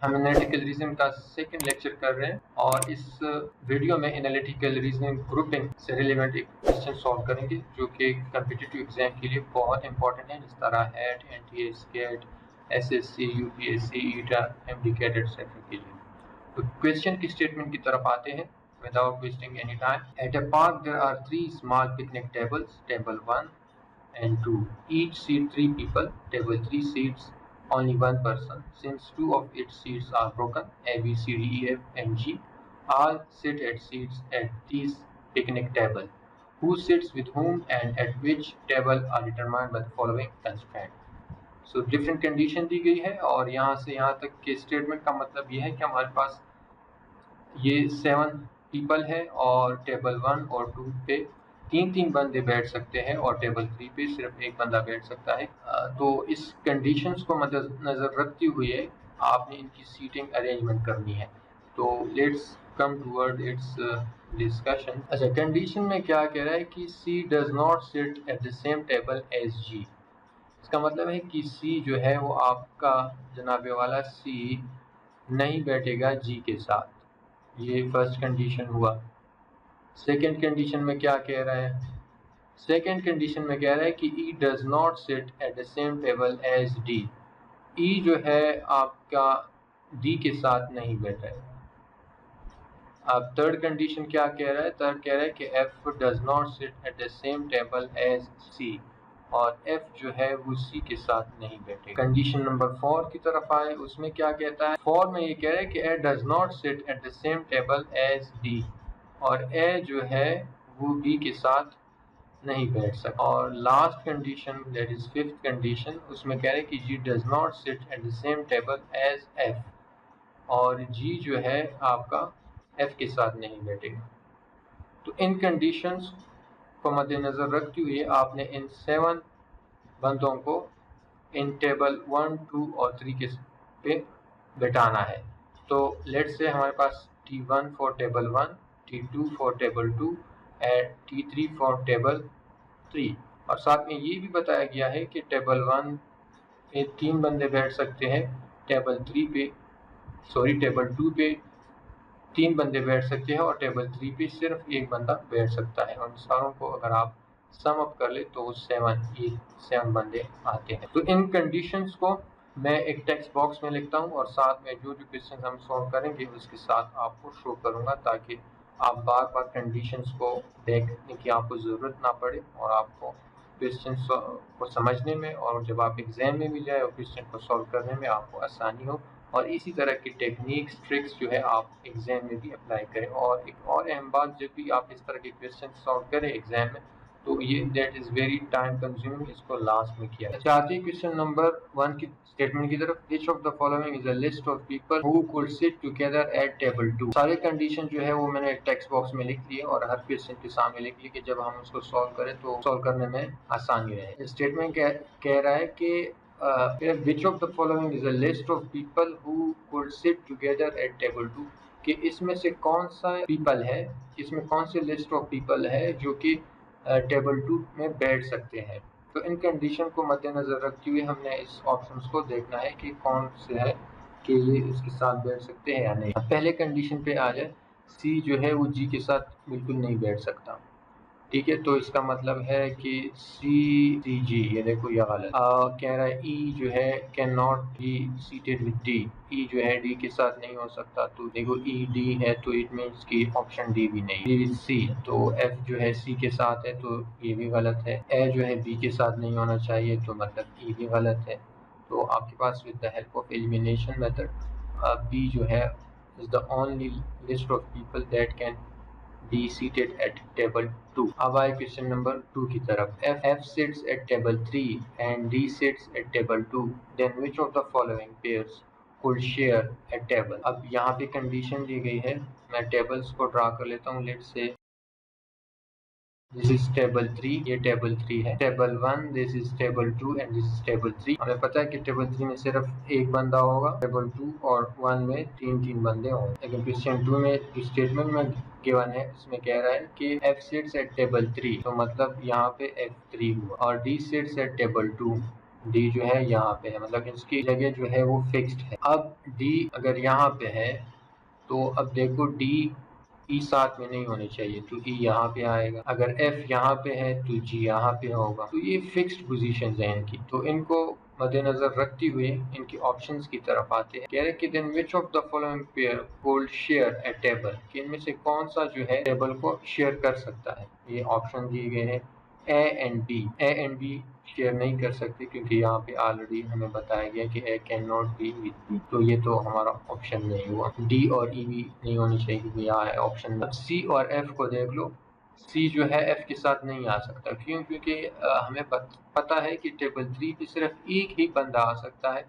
हम analytical reasoning का second lecture कर रहे हैं और इस वीडियो में एनालिटिकल रीजनिंग ग्रुपिंग से रिलेवेंट एक क्वेश्चन सॉल्व करेंगे जो कि कम्पिटिटिव एग्जाम के लिए बहुत इंपॉर्टेंट है, जिस तरह HAT, NTA, SCAT, SSC, UPSC, ETEA, MDCAT et cetera के लिए। तो क्वेश्चन की स्टेटमेंट की तरफ आते हैं without wasting any time. At a park there are 3 small picnic tables, table 1 and 2. Each seat 3 people. Table 3 seats only one person. Since 2 of its seats are broken, A, B, C, D, E, F and G all sit at seats at these picnic table. Who sits with whom and at which table are determined by the following constraint. So different condition दी गई है और यहाँ से यहाँ तक के statement का मतलब ये है कि हमारे पास ये 7 पीपल है और टेबल 1 और 2 पे तीन बंदे बैठ सकते हैं और टेबल 3 पे सिर्फ एक बंदा बैठ सकता है। तो इस कंडीशंस को मद्देनजर रखते हुए आपने इनकी सीटिंग अरेंजमेंट करनी है। तो let's come toward its discussion. अच्छा, कंडीशन में क्या कह रहा है कि C does not sit at the same table as G. इसका मतलब है कि सी जो है वो आपका जनाबे वाला सी नहीं बैठेगा जी के साथ। ये फर्स्ट कंडीशन हुआ। सेकंड कंडीशन में क्या कह रहा है? सेकंड कंडीशन में कह रहा है कि E does not sit at the same table as D. E जो है आपका डी के साथ नहीं बैठा है। अब थर्ड कंडीशन क्या कह रहा है? थर्ड कह रहा है कि F does not sit at the same table as C, और एफ जो है वो सी के साथ नहीं बैठेगा। कंडीशन नंबर 4 की तरफ आए, उसमें क्या कहता है? 4 में ये कह रहा है कि A does not sit at the same table as D, और ए जो है वो बी के साथ नहीं बैठ सकता। और last condition that is fifth condition, उसमें कह रहे हैं कि G does not sit at the same table as F, और जी जो है आपका एफ के साथ नहीं बैठेगा। तो इन कंडीशंस को मद्देनजर रखते हुए आपने इन 7 बंदों को इन टेबल 1, 2 और 3 के पे बैठाना है। तो लेट्स से हमारे पास T1 for table 1, T2 for table 2 and T3 for table 3, और साथ में ये भी बताया गया है कि टेबल 1 पे 3 बंदे बैठ सकते हैं, टेबल 2 पे 3 बंदे बैठ सकते हैं और टेबल 3 पे सिर्फ एक बंदा बैठ सकता है। और सारों को अगर आप सम अप कर ले तो 7 बंदे आते हैं। तो इन कंडीशंस को मैं एक टेक्स्ट बॉक्स में लिखता हूँ और साथ में जो क्वेश्चन हम सॉल्व करेंगे उसके साथ आपको शो करूँगा, ताकि आप बार बार कंडीशंस को देखने की आपको ज़रूरत ना पड़े और आपको क्वेश्चन को समझने में और जब आप एग्जाम में भी जाए और क्वेश्चन को सॉल्व करने में आपको आसानी हो। और इसी तरह की टेक्निक्स, ट्रिक्स जो है आप एग्जाम में भी अप्लाई करें। और एक और अहम बात, जब भी आप इस तरह के क्वेश्चन सॉल्व करें एग्जाम में, तो ये that is very time consuming, इसको लास्ट में किया चाहते हैं। क्वेश्चन नंबर 1 की स्टेटमेंट की तरफ, विच of the following is a list of people who could sit together at table 2। सारे कंडीशन जो है वो मैंने एक टेक्स्ट बॉक्स में लिख लिए और हर क्वेश्चन के सामने लिख लिए कि जब हम उसको सॉल्व करें तो सॉल्व करने में आसानी रहे। स्टेटमेंट कह रहा है कि which of the following is a list of people who could sit together at table 2, कि इसमें से कौन सा पीपल है, इसमें कौन से लिस्ट ऑफ पीपल है जो कि टेबल 2 में बैठ सकते हैं। तो इन कंडीशन को मद्देनजर रखते हुए हमने इस ऑप्शंस को देखना है कि कौन से है कि ये इसके साथ बैठ सकते हैं या नहीं। पहले कंडीशन पे आ जाए, सी जो है वो जी के साथ बिल्कुल नहीं बैठ सकता। ठीक है, तो इसका मतलब है कि सी जी, ये देखो ये गलत कह रहा है। ई जो है can not be seated with D, E जो है डी के साथ नहीं हो सकता। तो देखो ई डी है तो इट मीन्स कि ऑप्शन डी भी नहीं। डी विद सी, तो एफ जो है सी के साथ है तो ये भी गलत है। ए जो है बी के साथ नहीं होना चाहिए तो मतलब ई भी गलत है। तो आपके पास with the help of elimination method B जो है is the only list of people that can be seated at table 2. अब आए क्वेश्चन नंबर 2 की तरफ। F sits at table 3 and D sits at table 2. Then which of the following pairs could share a table? अब यहाँ पे condition दी गई है, मैं टेबल्स को ड्रा कर लेता हूँ। Let's say this is table 3, ये टेबल 3 है। Table 1, this is table 2 and this is table 3। हमें पता है कि टेबल 3 में सिर्फ एक बंदा होगा, टेबल 2 और 1 में तीन बंदे होंगे। लेकिन क्वेश्चन 2 में जो स्टेटमेंट में गिवन है उसमें कह रहा है कि F सिट्स एट टेबल 3, तो मतलब यहाँ पे F3 हुआ, और D seats at table 2 D जो है यहाँ पे है, मतलब इसकी जगह जो है वो फिक्स्ड है। अब डी अगर यहाँ पे है तो अब देखो डी ई साथ में नहीं होने चाहिए, तो ई यहाँ पे आएगा। अगर एफ यहाँ पे है तो जी यहाँ पे होगा। तो ये फिक्स्ड पोजीशंस हैं इनकी, तो इनको मद्देनजर रखते हुए इनकी ऑप्शंस की तरफ आते हैं। कह रहे कि then which of the following pair would share a table, कि इनमें से कौन सा जो है टेबल को शेयर कर सकता है। ये ऑप्शन दिए गए हैं A and B. A and B share नहीं कर सकते क्योंकि यहाँ पे ऑलरेडी हमें बताया गया कि A can not be with B, तो ये तो हमारा ऑप्शन नहीं हुआ। डी और ई भी नहीं होनी चाहिए क्योंकि यहाँ है ऑप्शन में। सी और एफ को देख लो, सी जो है एफ के साथ नहीं आ सकता। क्यों? क्योंकि हमें पता है कि टेबल 3 पे सिर्फ एक ही बंदा आ सकता है,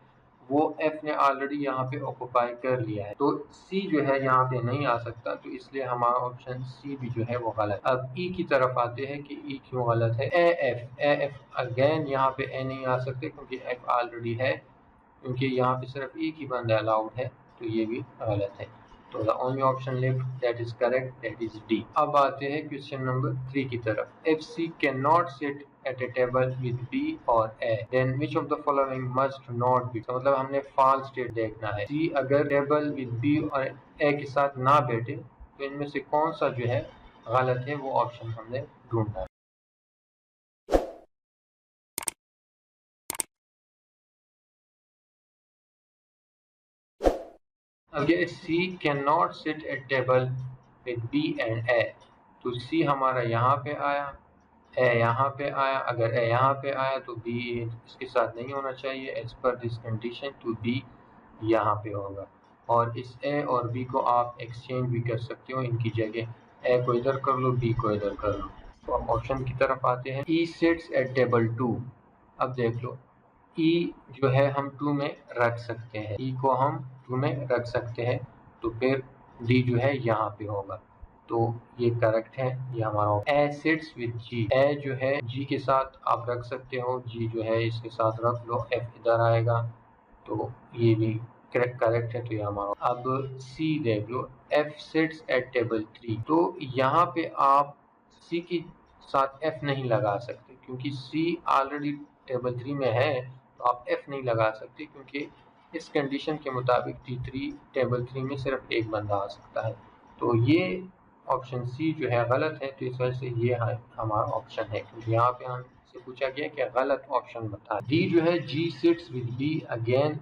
वो एफ ने ऑलरेडी यहाँ पे ऑक्युपाई कर लिया है, तो सी जो है यहाँ पे नहीं आ सकता, तो इसलिए हमारा ऑप्शन सी भी जो है वो गलत। अब ई की तरफ आते हैं कि ई क्यों गलत है। ए एफ अगेन यहाँ पे ए नहीं आ सकते क्योंकि एफ ऑलरेडी है, क्योंकि यहाँ पे सिर्फ एक ही बंदा अलाउड है, तो ये भी गलत है। तो the only option left that is correct that is D. अब आते हैं क्वेश्चन नंबर 3 की तरफ। If C can not sit at a table with B और A, then which of the following must not be. तो मतलब हमने false state देखना है। सी अगर टेबल विद बी और ए के साथ ना बैठे तो इनमें से कौन सा जो है गलत है, वो ऑप्शन हमने ढूंढना है। अगर C can not sit at table with B and A, तो सी हमारा यहाँ पे आया, ए यहाँ पे आया। अगर ए यहाँ पे आया तो बी इसके साथ नहीं होना चाहिए। एज पर दिस कंडीशन तो बी यहाँ पे होगा, और इस ए और बी को आप एक्सचेंज भी कर सकते हो, इनकी जगह ए को इधर कर लो, बी को इधर कर लो। तो हम ऑप्शन की तरफ आते हैं। ई सिट्स एट टेबल 2। अब देख लो ई जो है हम 2 में रख सकते हैं, ई को हम 2 में रख सकते हैं, तो फिर डी जो है यहाँ पे होगा, तो ये करेक्ट है। ये हमारा ए सिट्स विद जी, ए जो है जी के साथ आप रख सकते हो, जी जो है इसके साथ रख लो, एफ इधर आएगा, तो ये भी करेक्ट है। तो ये हमारा। अब सी देख लो, एफ सिट्स एट टेबल 3, तो यहाँ पे आप सी के साथ एफ नहीं लगा सकते क्योंकि सी ऑलरेडी टेबल 3 में है, तो आप एफ नहीं लगा सकते क्योंकि इस कंडीशन के मुताबिक T3 टेबल 3 में सिर्फ एक बंदा आ सकता है, तो ये ऑप्शन सी जो है गलत है। तो इस वजह से ये हमारा ऑप्शन है, क्योंकि यहाँ पे हमसे पूछा गया कि गलत ऑप्शन बताएं। डी जो है जी सिट्स विद बी, अगेन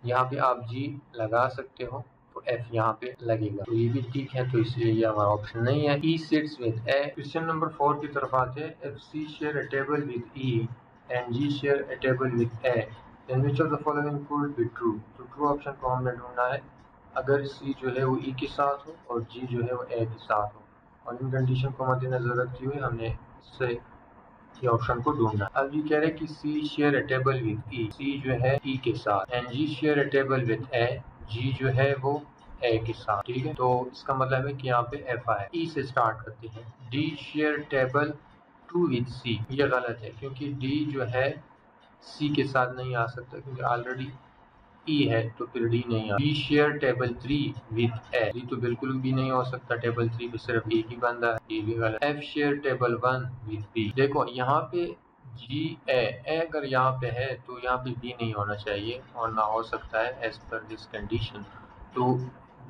यहाँ पे आप जी लगा सकते हो, तो एफ यहाँ पे लगेगा, तो ये भी ठीक है, तो इसलिए ये हमारा ऑप्शन नहीं है। E sits with A. Question number 4 की तरफ आते हैं। If C share a table with E and G share a table with A, then which of the following could be true. तो ट्रू ऑप्शन को हमने ढूंढना है। अगर सी जो है वो ई के साथ हो और जी जो है वो ए के साथ हो, और इन कंडीशन को मद्देनजर रखते हुए हमने इससे ये ऑप्शन को ढूंढना। अब ये कह रहे हैं कि C share a table with E, C जो है ई के साथ, and G share a table with A, G जो है वो ए के साथ, ठीक है। तो इसका मतलब है कि यहाँ पे एफ आए। ई से स्टार्ट करते हैं। D share table 2 with C, ये गलत है क्योंकि डी जो है सी के साथ नहीं आ सकता क्योंकि ऑलरेडी ई है, तो फिर डी नहीं आ। B share table 3 with A, D तो बिल्कुल भी नहीं हो सकता, टेबल 3 पे सिर्फ एक ही बंदा है, ये भी गलत। F share table 1 with B, देखो यहाँ पे जी ए अगर यहाँ पे है तो यहाँ पे बी नहीं होना चाहिए और ना हो सकता है एज पर दिस कंडीशन, तो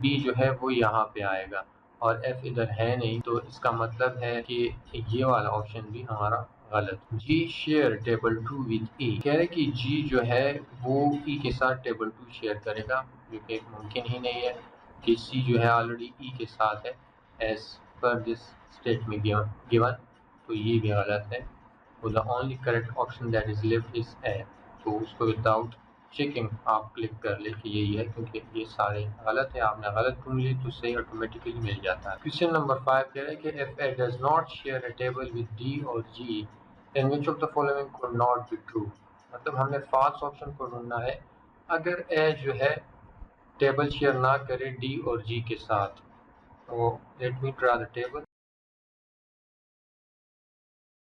बी जो है वो यहाँ पे आएगा और एफ इधर है नहीं, तो इसका मतलब है कि ये वाला ऑप्शन भी हमारा गलत। जी शेयर टेबल 2 विद ई, कह रहे कि जी जो है वो ई के साथ टेबल 2 शेयर करेगा, जो कि मुमकिन ही नहीं है कि सी जो है ऑलरेडी ई के साथ है as per this statement given, तो ये भी गलत है। तो the only correct option that is left is a, तो उसको विदाउट चेकिंग आप क्लिक कर ले कि यही है, क्योंकि ये सारे गलत है। आपने गलत ढूंढ ली तो सही ऑटोमेटिकली मिल जाता है। क्वेश्चन नंबर 5 कह रहे हैं कि if A does not share a table with D और G, then which of the following could not be true. मतलब हमने फॉल्स ऑप्शन को ढूंढना है। अगर ए जो है टेबल शेयर ना करे डी और जी के साथ, तो let me draw the table.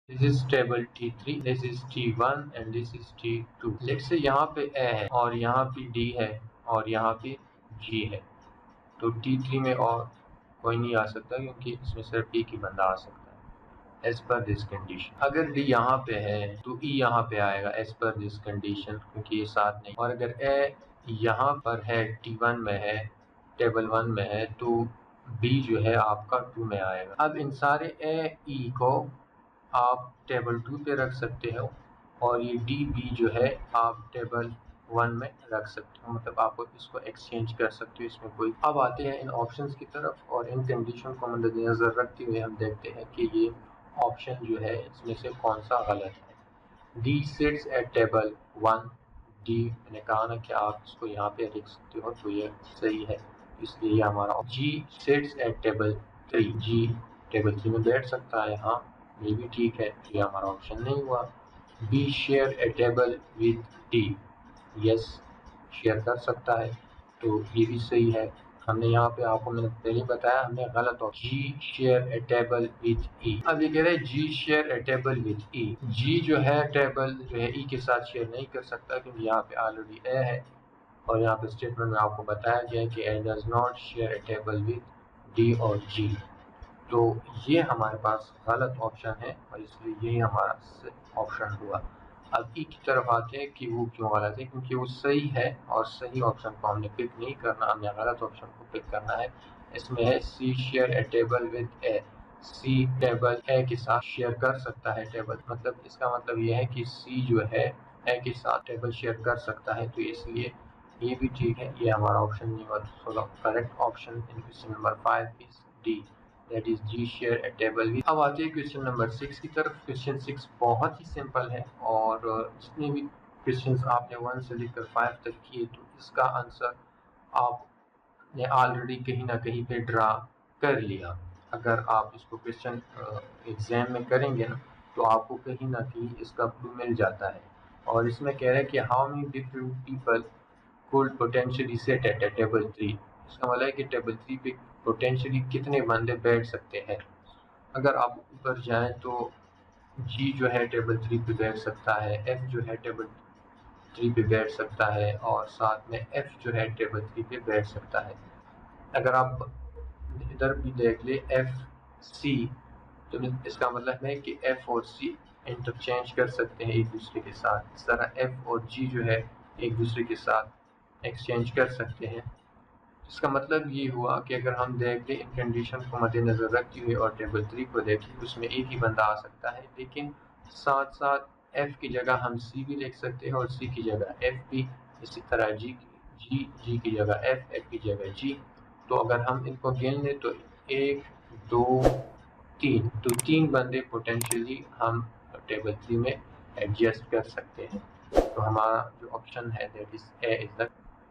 This is table T3, this is T1 and this is T2। Let's say यहाँ पे A है और यहाँ पे D है और यहाँ पे G है, तो T3 में और कोई नहीं आ सकता क्योंकि इसमें सिर्फ एक ही बंदा आ सकता है। As per this condition. अगर डी यहाँ पे है तो ई यहाँ पे आएगा एज पर दिस कंडीशन, क्योंकि ये साथ नहीं। और अगर ए यहाँ पर है T1 में है, टेबल 1 में है, तो बी जो है आपका 2 में आएगा। अब इन सारे ए ई को आप टेबल 2 पे रख सकते हो और ये डी बी जो है आप टेबल 1 में रख सकते हो, मतलब आप इसको एक्सचेंज कर सकते हो, इसमें कोई। अब आते हैं इन ऑप्शंस की तरफ और इन कंडीशन को मद्देनजर रखते हुए हम देखते हैं कि ये ऑप्शन जो है इसमें से कौन सा गलत है। D seats at table 1, D मैंने कहा ना कि आप इसको यहाँ पे लिख सकते हो, तो ये सही है, इसलिए ये हमारा। G sits at table 3, G table 3 में बैठ सकता है, हाँ ये भी ठीक है, ये हमारा ऑप्शन नहीं हुआ। B share a table with D, yes share कर सकता है, तो ये भी सही है। हमने यहाँ पे आपको मैंने पहले बताया हमने गलत option. G share a table with E. अब ये कह रहे हैं G share a table with E. G जो है टेबल जो है ई के साथ शेयर नहीं कर सकता, क्योंकि यहाँ पे ऑलरेडी ए है और यहाँ पे स्टेटमेंट में आपको बताया गया है कि A does not share a table with D और जी। तो ये हमारे पास गलत ऑप्शन है और इसलिए यही हमारा ऑप्शन हुआ। अब ई की तरफ आते हैं कि वो क्यों गलत है, क्योंकि वो सही है और सही ऑप्शन को हमने पिक नहीं करना, हमें गलत ऑप्शन को पिक करना है। इसमें है C share a table with A, C table A के साथ शेयर कर सकता है टेबल, मतलब इसका मतलब ये है कि सी जो है ए के साथ टेबल शेयर कर सकता है, तो इसलिए ये भी ठीक है, ये हमारा ऑप्शन नहीं हुआ। So correct option in question number 5 is D, that is G share a table with. अब आते हैं क्वेश्चन नंबर 6 की तरफ। क्वेश्चन 6 बहुत ही सिंपल है और जितने भी क्वेश्चंस आपने 1 से लेकर 5 तक किए, तो इसका आंसर आपने ऑलरेडी कहीं ना कहीं पे ड्रा कर लिया। अगर आप इसको क्वेश्चन एग्जाम में करेंगे ना, तो आपको कहीं ना कहीं इसका क्लू मिल जाता है। और इसमें कह रहे हैं कि how many different people could potentially seat at a table 3। इसका मतलब है कि टेबल 3 पे पोटेंशियली कितने बंदे बैठ सकते हैं। अगर आप ऊपर जाएं तो जी जो है टेबल 3 पे बैठ सकता है, एफ जो है टेबल 3 पे बैठ सकता है और साथ में एफ जो है टेबल 3 पे बैठ सकता है। अगर आप इधर भी देख ले एफ सी, तो इसका मतलब है कि एफ और सी इंटरचेंज कर सकते हैं एक दूसरे के साथ। इस तरह एफ और जी जो है एक दूसरे के साथ एक्सचेंज कर सकते हैं। इसका मतलब ये हुआ कि अगर हम देख लें इन कंडीशन को मद्देनजर रखते हुए और टेबल 3 को देखें, उसमें एक ही बंदा आ सकता है, लेकिन साथ साथ एफ की जगह हम सी भी लिख सकते हैं और सी की जगह एफ भी, इसी तरह जी की जगह एफ की जगह जी। तो अगर हम इनको गिन लें तो 1 2 3, तो 3 बंदे पोटेंशियली हम टेबल 3 में एडजस्ट कर सकते हैं। तो हमारा जो ऑप्शन है that is a is the